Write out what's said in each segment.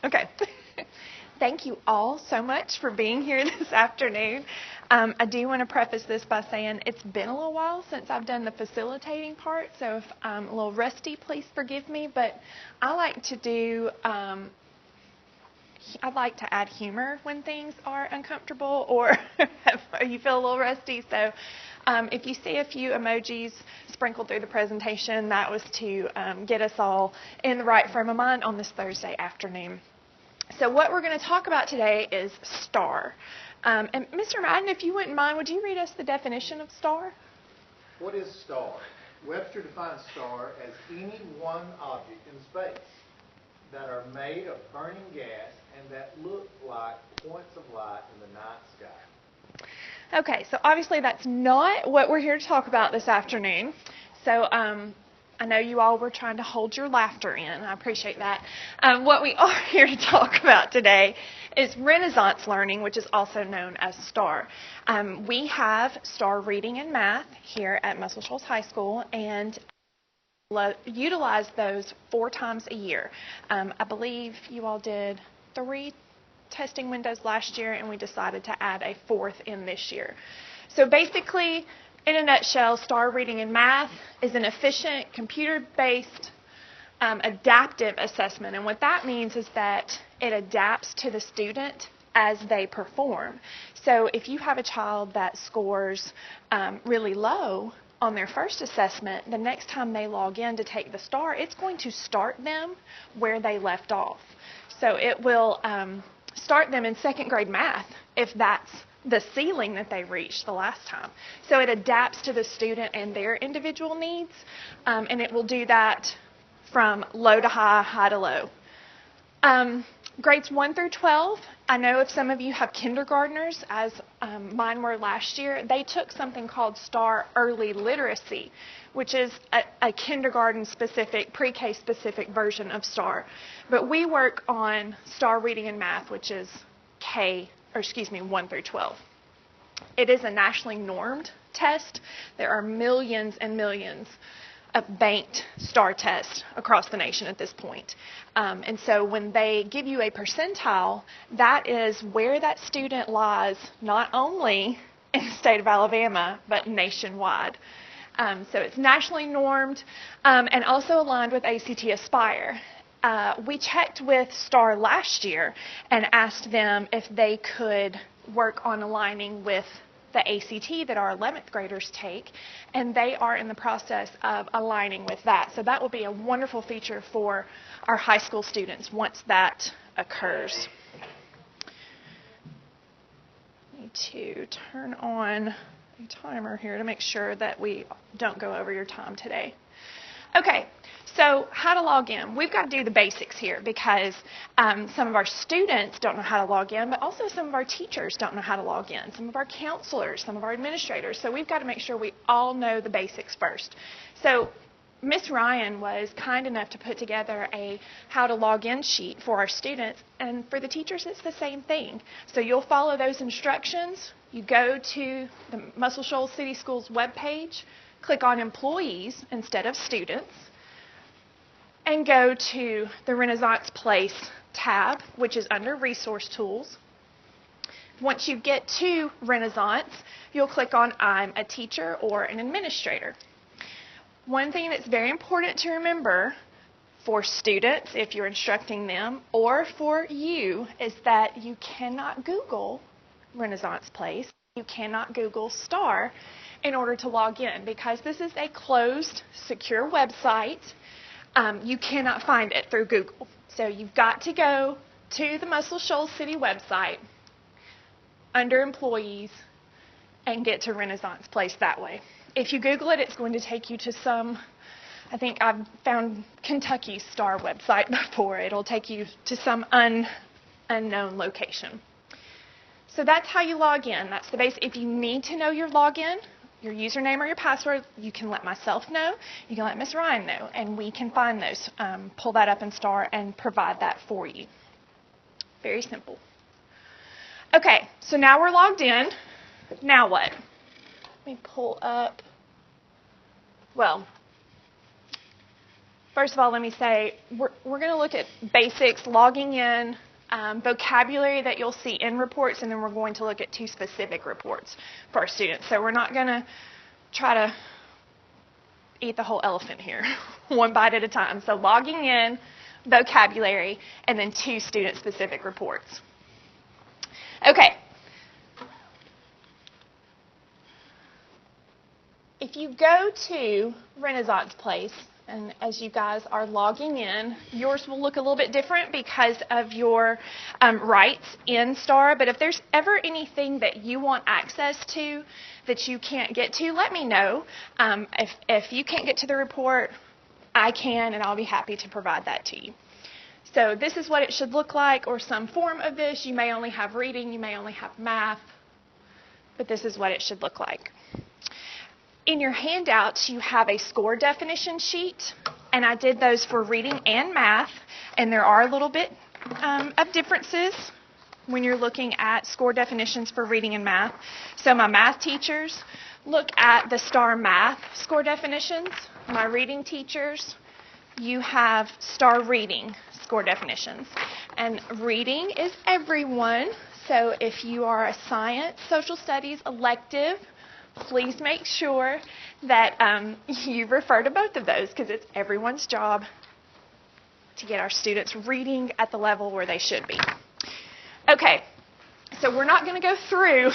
Okay. Thank you all so much for being here this afternoon. I do want to preface this by saying it's been a little while since I've done the facilitating part, so if I'm a little rusty, please forgive me. But I like to do, I like to add humor when things are uncomfortable or you feel a little rusty. So if you see a few emojis sprinkled through the presentation, that was to get us all in the right frame of mind on this Thursday afternoon. So what we're going to talk about today is STAR. And Mr. Madden, if you wouldn't mind, would you read us the definition of STAR? What is STAR? Webster defines STAR as any one object in space that are made of burning gas and that look like points of light in the night sky. Okay, so obviously that's not what we're here to talk about this afternoon. So I know you all were trying to hold your laughter in. I appreciate that. What we are here to talk about today is Renaissance learning, which is also known as STAR. We have STAR reading and math here at Muscle Shoals High School, and utilize those 4 times a year. I believe you all did 3 testing windows last year, and we decided to add a 4th in this year. So basically, in a nutshell, STAR reading and math is an efficient, computer-based, adaptive assessment. And what that means is that it adapts to the student as they perform. So if you have a child that scores really low on their first assessment, the next time they log in to take the STAR, it's going to start them where they left off. So it will start them in 2nd grade math if that's the ceiling that they reached the last time. So it adapts to the student and their individual needs, and it will do that from low to high, high to low. Grades 1 through 12, I know if some of you have kindergartners, as mine were last year, they took something called STAR Early Literacy, which is a kindergarten-specific, pre-K specific version of STAR. But we work on STAR Reading and Math, which is 1 through 12. It is a nationally normed test. There are millions and millions of banked STAR tests across the nation at this point. And so when they give you a percentile, that is where that student lies not only in the state of Alabama, but nationwide. So it's nationally normed and also aligned with ACT Aspire. We checked with STAR last year and asked them if they could work on aligning with the ACT that our 11th graders take, and they are in the process of aligning with that. So that will be a wonderful feature for our high school students once that occurs. I need to turn on a timer here to make sure that we don't go over your time today. Okay, so how to log in. We've got to do the basics here because some of our students don't know how to log in, but also some of our teachers don't know how to log in, some of our counselors, some of our administrators. So we've got to make sure we all know the basics first. So Miss Ryan was kind enough to put together a how to log in sheet for our students, and for the teachers it's the same thing. So you'll follow those instructions. You go to the Muscle Shoals City Schools webpage, click on Employees instead of Students, and go to the Renaissance Place tab, which is under Resource Tools. Once you get to Renaissance, you'll click on I'm a teacher or an administrator. One thing that's very important to remember for students, if you're instructing them, or for you, is that you cannot Google Renaissance Place. You cannot Google STAR in order to log in, because this is a closed, secure website. You cannot find it through Google. So you've got to go to the Muscle Shoals City website under Employees and get to Renaissance Place that way. If you Google it, it's going to take you to some, I think I've found Kentucky's STAR website before. It'll take you to some unknown location. So that's how you log in. That's the base. If you need to know your login, your username or your password, you can let myself know. You can let Miss Ryan know, and we can find those. Pull that up in STAR and provide that for you. Very simple. Okay, so now we're logged in. Now what? Let me pull up. Well, First of all, let me say, we're going to look at basics, logging in, vocabulary that you'll see in reports, and then we're going to look at 2 specific reports for our students. So we're not going to try to eat the whole elephant here, one bite at a time. So logging in, vocabulary, and then 2 student-specific reports. Okay. If you go to Renaissance Place, and as you guys are logging in, yours will look a little bit different because of your rights in STAR. But if there's ever anything that you want access to that you can't get to, let me know. If you can't get to the report, I can, and I'll be happy to provide that to you. So this is what it should look like, or some form of this. You may only have reading, you may only have math, but this is what it should look like. In your handouts, you have a score definition sheet, and I did those for reading and math, and there are a little bit of differences when you're looking at score definitions for reading and math. So my math teachers look at the STAR math score definitions. My reading teachers, you have STAR reading score definitions. And reading is everyone, so if you are a science, social studies elective, please make sure that you refer to both of those, because it's everyone's job to get our students reading at the level where they should be. Okay, so we're not going to go through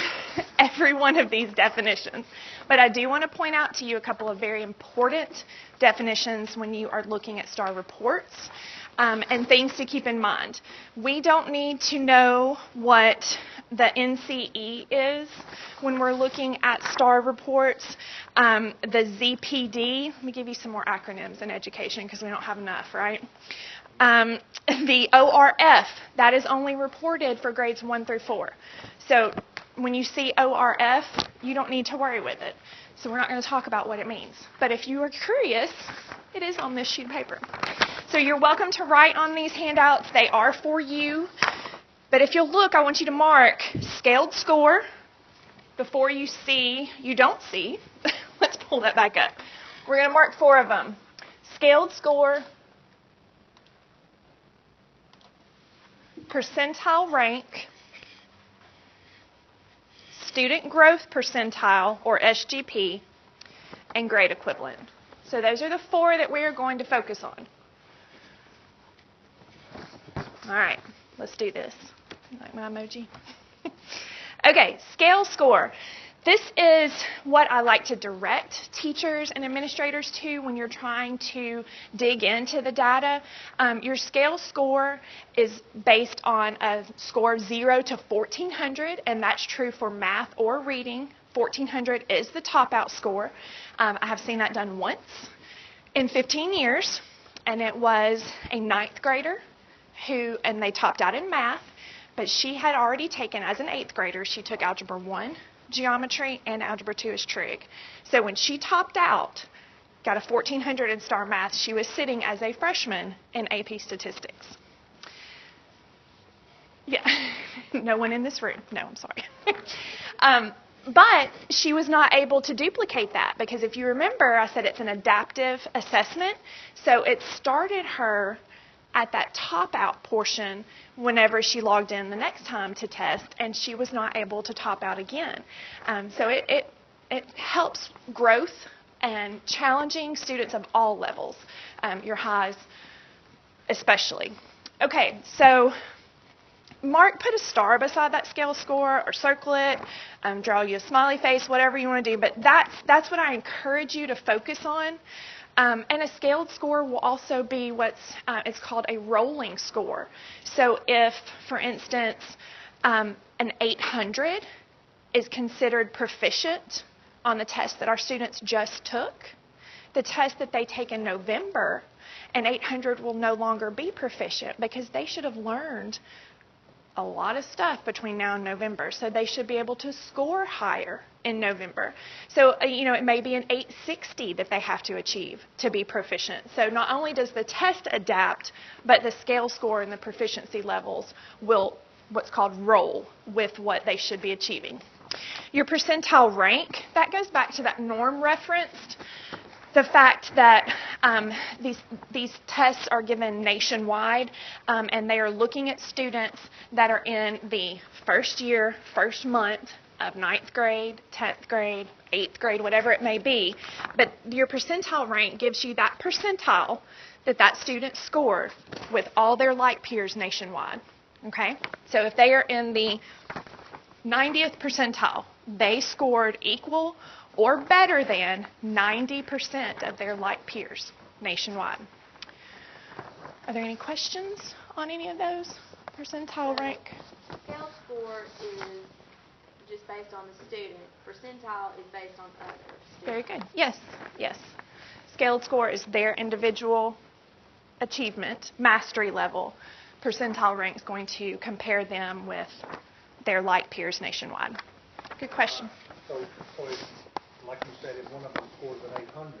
every one of these definitions, but I do want to point out to you a couple of very important definitions when you are looking at STAR reports. And things to keep in mind. We don't need to know what the NCE is when we're looking at STAR reports. The ZPD, let me give you some more acronyms in education because we don't have enough, right? The ORF, that is only reported for grades 1 through 4. So when you see ORF, you don't need to worry with it. So we're not going to talk about what it means. But if you are curious, it is on this sheet of paper. So you're welcome to write on these handouts. They are for you. But if you'll look, I want you to mark scaled score before you don't see. Let's pull that back up. We're going to mark 4 of them. Scaled score, percentile rank, student growth percentile, or SGP, and grade equivalent. So those are the 4 that we are going to focus on. All right, let's do this. You like my emoji? Okay, scale score. This is what I like to direct teachers and administrators to when you're trying to dig into the data. Your scale score is based on a score of 0 to 1,400, and that's true for math or reading. 1,400 is the top-out score. I have seen that done once in 15 years, and it was a 9th grader and they topped out in math, but she had already taken, as an 8th grader, she took Algebra 1, Geometry, and Algebra 2 as trig. So when she topped out, got a 1,400 in STAR Math, she was sitting as a freshman in AP Statistics. Yeah, no one in this room. No, I'm sorry. But she was not able to duplicate that because if you remember, I said it's an adaptive assessment. So it started her at that top out portion whenever she logged in the next time to test, and she was not able to top out again. So it helps growth and challenging students of all levels, your highs especially. Okay, so put a star beside that scale score or circle it, draw you a smiley face, whatever you want to do, but that's what I encourage you to focus on. And a scaled score will also be it's called a rolling score. So if, for instance, an 800 is considered proficient on the test that our students just took, the test that they take in November, an 800 will no longer be proficient because they should have learned a lot of stuff between now and November, so they should be able to score higher in November. So, it may be an 860 that they have to achieve to be proficient. So not only does the test adapt, but the scale score and the proficiency levels will what's called roll with what they should be achieving. Your percentile rank, that goes back to that norm referenced. the fact that these tests are given nationwide, and they are looking at students that are in the first year, first month of 9th grade, 10th grade, 8th grade, whatever it may be. But your percentile rank gives you that percentile that student scored with all their like peers nationwide. Okay? So if they are in the 90th percentile, they scored equal or better than 90% of their like peers nationwide. Are there any questions on any of those? Percentile rank? Scale score is just based on the student. Percentile is based on other students. Very good. Yes, yes. Scaled score is their individual achievement, mastery level. Percentile rank is going to compare them with their like peers nationwide. Good question. So it's, like you said, if one of them scores an 800,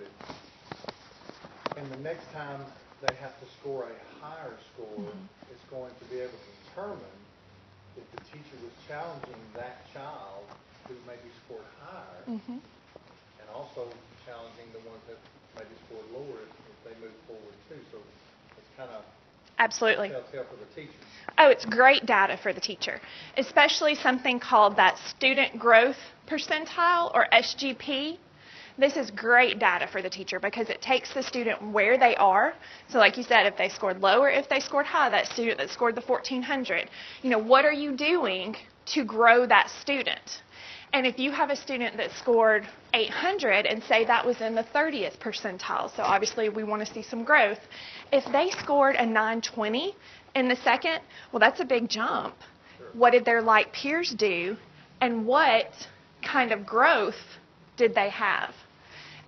and the next time they have to score a higher score, it's going to be able to determine if the teacher was challenging that child who maybe scored higher, and also challenging the ones that maybe scored lower if they move forward too. So it's kind of absolutely telltale for the teacher. Oh, it's great data for the teacher, especially something called that student growth percentile, or SGP. This is great data for the teacher because it takes the student where they are. So like you said, if they scored low or if they scored high, that student that scored the 1400, what are you doing to grow that student? And if you have a student that scored 800 and say that was in the 30th percentile, so obviously we want to see some growth. If they scored a 920 in the second, well, that's a big jump. What did their like peers do, and what kind of growth did they have?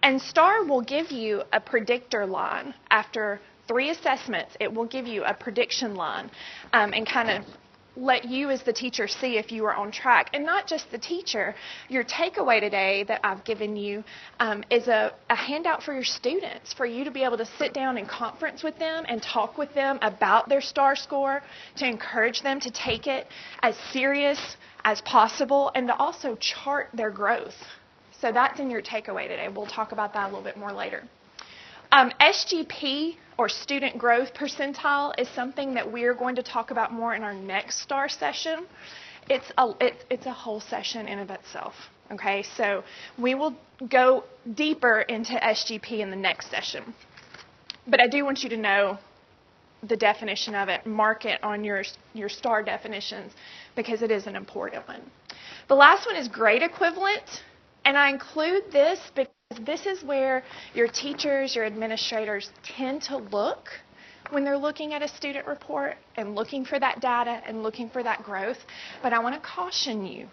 And STAR will give you a predictor line. After 3 assessments, it will give you a prediction line, and kind of let you as the teacher see if you are on track. And not just the teacher. Your takeaway today that I've given you is a handout for your students, for you to be able to sit down and conference with them and talk with them about their STAR score, to encourage them to take it as serious as possible, and to also chart their growth. So that's in your takeaway today. We'll talk about that a little bit more later. SGP, or student growth percentile, is something that we're going to talk about more in our next STAR session. It's a whole session in of itself. Okay, so we will go deeper into SGP in the next session. But I do want you to know the definition of it, mark it on your STAR definitions, because it is an important one. The last one is grade equivalent. And I include this because this is where your teachers, your administrators tend to look when they're looking at a student report and looking for that data and looking for that growth. But I want to caution you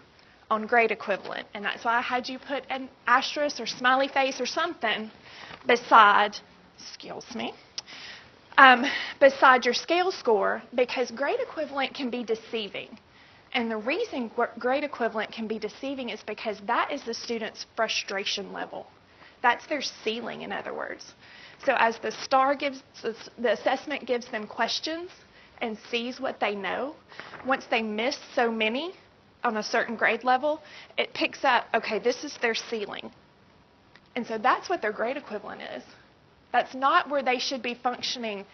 on grade equivalent. And that's why I had you put an asterisk or smiley face or something beside, beside your scale score, because grade equivalent can be deceiving. And the reason grade equivalent can be deceiving is because that is the student's frustration level. That's their ceiling, in other words. So as the the assessment gives them questions and sees what they know, once they miss so many on a certain grade level, it picks up, okay, this is their ceiling. And so that's what their grade equivalent is. That's not where they should be functioning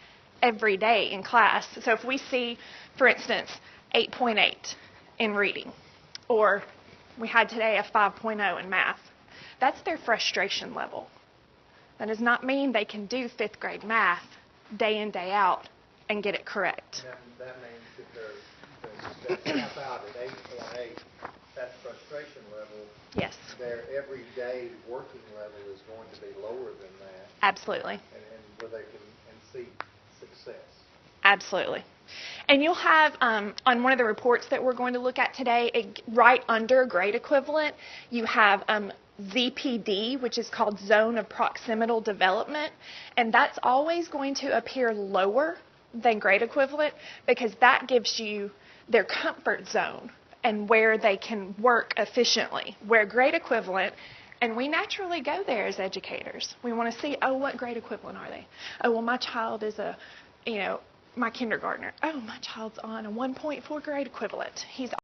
every day in class. So if we see, for instance, 8.8 in reading, or we had today a 5.0 in math, that's their frustration level. That does not mean they can do 5th grade math day in, day out and get it correct. That means if they're tap out at 8.8, that's frustration level. Yes. Their everyday working level is going to be lower than that. Absolutely. And where they can see success. Absolutely. And you'll have, on one of the reports that we're going to look at today, right under grade equivalent, you have ZPD, which is called Zone of Proximal Development. And that's always going to appear lower than grade equivalent because that gives you their comfort zone and where they can work efficiently. Where grade equivalent, and we naturally go there as educators. We want to see, oh, what grade equivalent are they? Oh, well, my child is my kindergartner. Oh, my child's on a 1.4 grade equivalent. He's